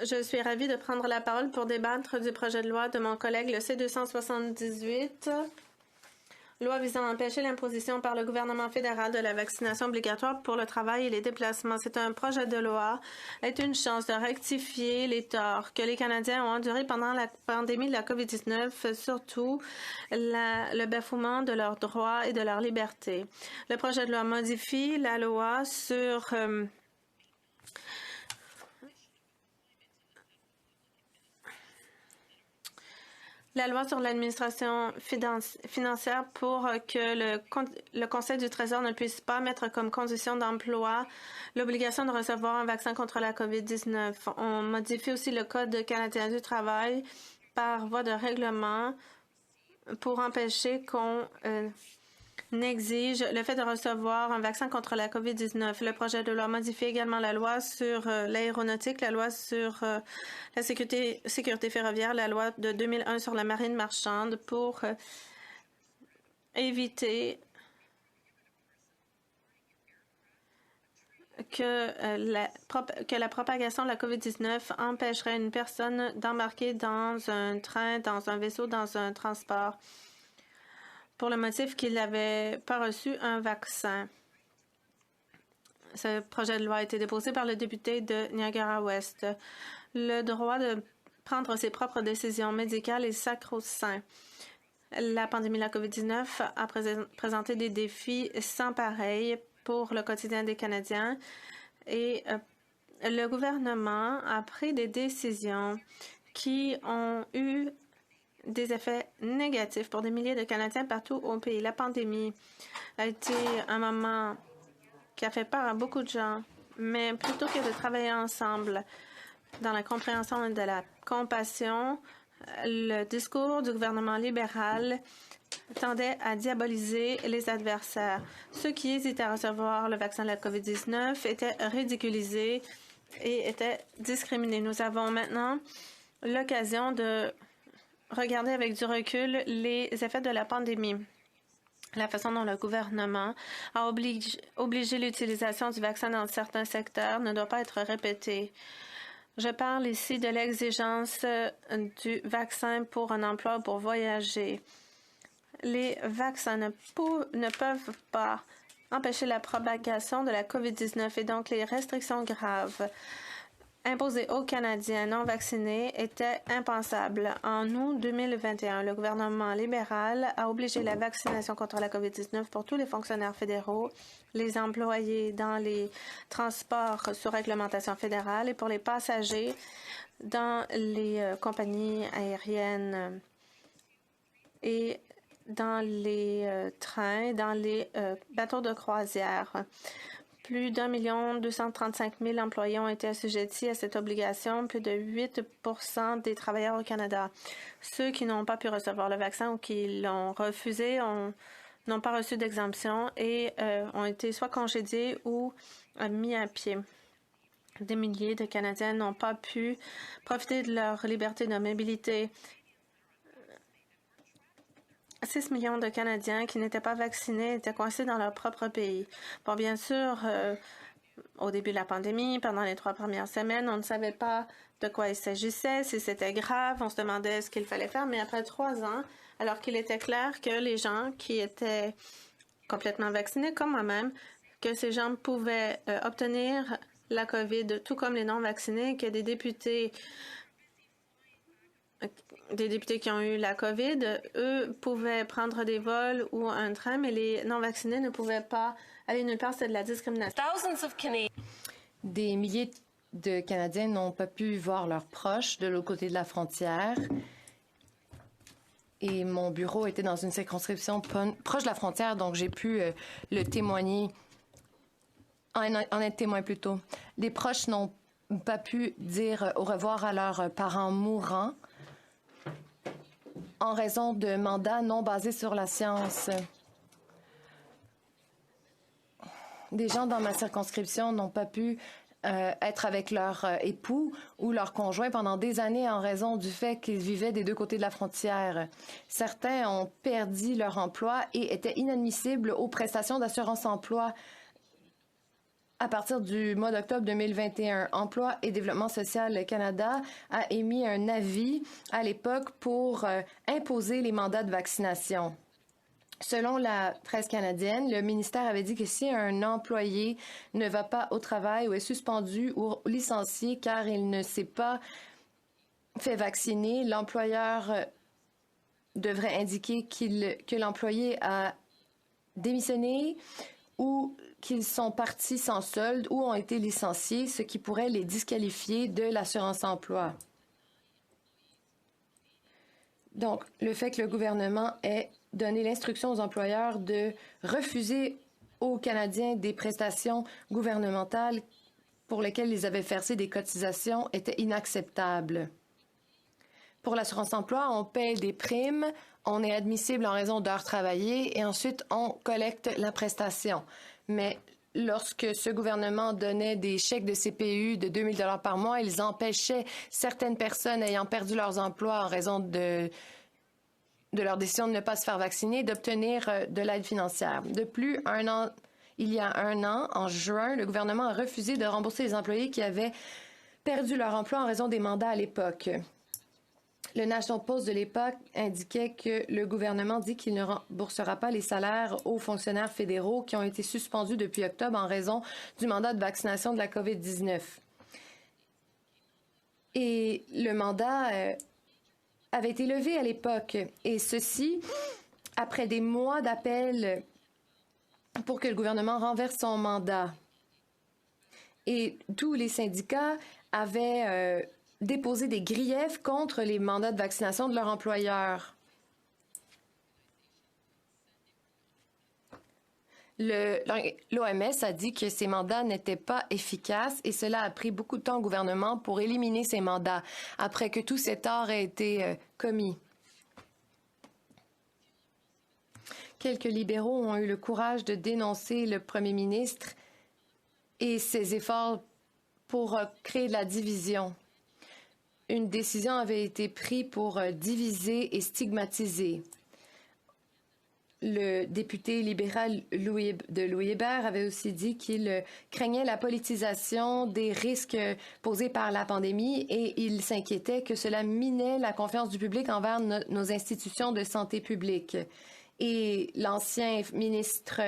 Je suis ravie de prendre la parole pour débattre du projet de loi de mon collègue, le C-278, loi visant à empêcher l'imposition par le gouvernement fédéral de la vaccination obligatoire pour le travail et les déplacements. C'est un projet de loi, est une chance de rectifier les torts que les Canadiens ont endurés pendant la pandémie de la COVID-19, surtout le bafouement de leurs droits et de leurs libertés. Le projet de loi modifie la loi sur l'administration financière pour que le Conseil du Trésor ne puisse pas mettre comme condition d'emploi l'obligation de recevoir un vaccin contre la COVID-19. On modifie aussi le Code canadien du travail par voie de règlement pour empêcher qu'on n'exige le fait de recevoir un vaccin contre la COVID-19. Le projet de loi modifie également la loi sur l'aéronautique, la loi sur la sécurité ferroviaire, la loi de 2001 sur la marine marchande pour éviter que la propagation de la COVID-19 empêcherait une personne d'embarquer dans un train, dans un vaisseau, dans un transport, pour le motif qu'il n'avait pas reçu un vaccin. Ce projet de loi a été déposé par le député de Niagara-Ouest. Le droit de prendre ses propres décisions médicales est sacro-saint. La pandémie de la COVID-19 a présenté des défis sans pareil pour le quotidien des Canadiens et le gouvernement a pris des décisions qui ont eu des effets négatifs pour des milliers de Canadiens partout au pays. La pandémie a été un moment qui a fait peur à beaucoup de gens, mais plutôt que de travailler ensemble dans la compréhension et de la compassion, le discours du gouvernement libéral tendait à diaboliser les adversaires. Ceux qui hésitaient à recevoir le vaccin de la COVID-19 étaient ridiculisés et étaient discriminés. Nous avons maintenant l'occasion de regarder avec du recul les effets de la pandémie. La façon dont le gouvernement a obligé l'utilisation du vaccin dans certains secteurs ne doit pas être répétée. Je parle ici de l'exigence du vaccin pour un emploi ou pour voyager. Les vaccins ne peuvent pas empêcher la propagation de la COVID-19 et donc les restrictions graves imposées aux Canadiens non vaccinés étaient impensables. En août 2021, le gouvernement libéral a obligé la vaccination contre la COVID-19 pour tous les fonctionnaires fédéraux, les employés dans les transports sous réglementation fédérale et pour les passagers dans les compagnies aériennes et dans les trains, dans les bateaux de croisière. Plus d'1 235 000 employés ont été assujettis à cette obligation, plus de 8 des travailleurs au Canada. Ceux qui n'ont pas pu recevoir le vaccin ou qui l'ont refusé n'ont pas reçu d'exemption et ont été soit congédiés ou mis à pied. Des milliers de Canadiens n'ont pas pu profiter de leur liberté de mobilité. 6 millions de Canadiens qui n'étaient pas vaccinés étaient coincés dans leur propre pays. Bon, bien sûr, au début de la pandémie, pendant les 3 premières semaines, on ne savait pas de quoi il s'agissait, si c'était grave, on se demandait ce qu'il fallait faire, mais après 3 ans, alors qu'il était clair que les gens qui étaient complètement vaccinés, comme moi-même, que ces gens pouvaient obtenir la COVID, tout comme les non-vaccinés, que des députés qui ont eu la COVID, eux pouvaient prendre des vols ou un train, mais les non-vaccinés ne pouvaient pas aller nulle part. C'est de la discrimination. Des milliers de Canadiens n'ont pas pu voir leurs proches de l'autre côté de la frontière. Et mon bureau était dans une circonscription proche de la frontière, donc j'ai pu le témoigner, en être témoin plutôt. Les proches n'ont pas pu dire au revoir à leurs parents mourants en raison de mandats non basés sur la science. Des gens dans ma circonscription n'ont pas pu être avec leur époux ou leur conjoint pendant des années en raison du fait qu'ils vivaient des deux côtés de la frontière. Certains ont perdu leur emploi et étaient inadmissibles aux prestations d'assurance-emploi À partir du mois d'octobre 2021, Emploi et Développement social Canada a émis un avis à l'époque pour imposer les mandats de vaccination. Selon la presse canadienne, le ministère avait dit que si un employé ne va pas au travail ou est suspendu ou licencié car il ne s'est pas fait vacciner, l'employeur devrait indiquer que l'employé a démissionné ou qu'ils sont partis sans solde ou ont été licenciés, ce qui pourrait les disqualifier de l'assurance-emploi. Donc, le fait que le gouvernement ait donné l'instruction aux employeurs de refuser aux Canadiens des prestations gouvernementales pour lesquelles ils avaient versé des cotisations était inacceptable. Pour l'assurance-emploi, on paie des primes, on est admissible en raison d'heures travaillées et ensuite on collecte la prestation. Mais lorsque ce gouvernement donnait des chèques de CPU de 2 000 $ par mois, ils empêchaient certaines personnes ayant perdu leurs emplois en raison de leur décision de ne pas se faire vacciner d'obtenir de l'aide financière. De plus, il y a un an, en juin, le gouvernement a refusé de rembourser les employés qui avaient perdu leur emploi en raison des mandats à l'époque. Le National Post de l'époque indiquait que le gouvernement dit qu'il ne remboursera pas les salaires aux fonctionnaires fédéraux qui ont été suspendus depuis octobre en raison du mandat de vaccination de la COVID-19. Et le mandat avait été levé à l'époque, et ceci après des mois d'appels pour que le gouvernement renverse son mandat. Et tous les syndicats avaient déposer des griefs contre les mandats de vaccination de leur employeur. L'OMS a dit que ces mandats n'étaient pas efficaces et cela a pris beaucoup de temps au gouvernement pour éliminer ces mandats après que tout cet tort ait été commis. Quelques libéraux ont eu le courage de dénoncer le premier ministre et ses efforts pour créer de la division. Une décision avait été prise pour diviser et stigmatiser. Le député libéral Louis Hébert avait aussi dit qu'il craignait la politisation des risques posés par la pandémie et il s'inquiétait que cela minait la confiance du public envers nos institutions de santé publique. Et l'ancien ministre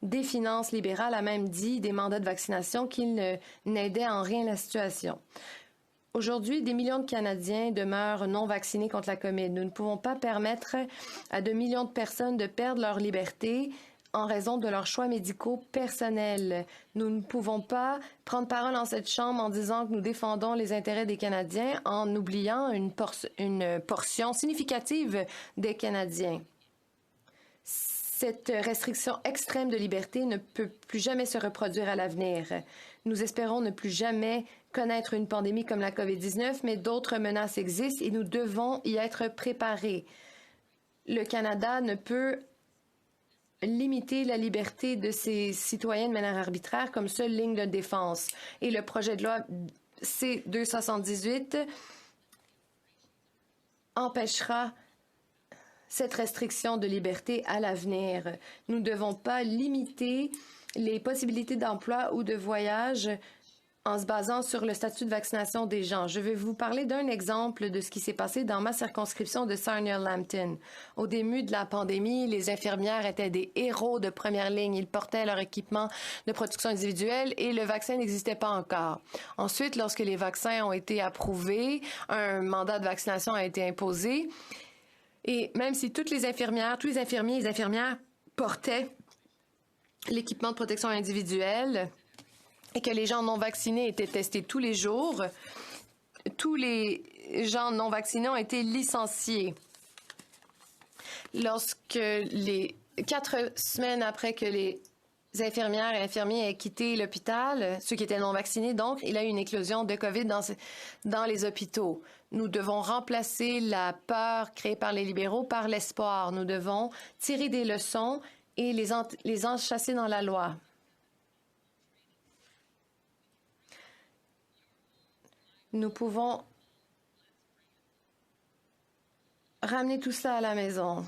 des Finances libéral a même dit des mandats de vaccination qu'il n'aidait en rien la situation. Aujourd'hui, des millions de Canadiens demeurent non vaccinés contre la COVID. Nous ne pouvons pas permettre à de millions de personnes de perdre leur liberté en raison de leurs choix médicaux personnels. Nous ne pouvons pas prendre parole en cette Chambre en disant que nous défendons les intérêts des Canadiens en oubliant une portion significative des Canadiens. Cette restriction extrême de liberté ne peut plus jamais se reproduire à l'avenir. Nous espérons ne plus jamais connaître une pandémie comme la COVID-19, mais d'autres menaces existent et nous devons y être préparés. Le Canada ne peut limiter la liberté de ses citoyens de manière arbitraire comme seule ligne de défense. Et le projet de loi C-278 empêchera cette restriction de liberté à l'avenir. Nous ne devons pas limiter les possibilités d'emploi ou de voyage en se basant sur le statut de vaccination des gens. Je vais vous parler d'un exemple de ce qui s'est passé dans ma circonscription de Sarnia-Lambton. Au début de la pandémie, les infirmières étaient des héros de première ligne. Ils portaient leur équipement de protection individuelle et le vaccin n'existait pas encore. Ensuite, lorsque les vaccins ont été approuvés, un mandat de vaccination a été imposé. Et même si toutes les infirmières, tous les infirmiers et les infirmières portaient l'équipement de protection individuelle et que les gens non vaccinés étaient testés tous les jours, tous les gens non vaccinés ont été licenciés. Lorsque 4 semaines après que les infirmières et infirmiers aient quitté l'hôpital, ceux qui étaient non vaccinés, donc, il y a eu une éclosion de COVID dans les hôpitaux. Nous devons remplacer la peur créée par les libéraux par l'espoir. Nous devons tirer des leçons et les enchasser dans la loi. Nous pouvons ramener tout ça à la maison.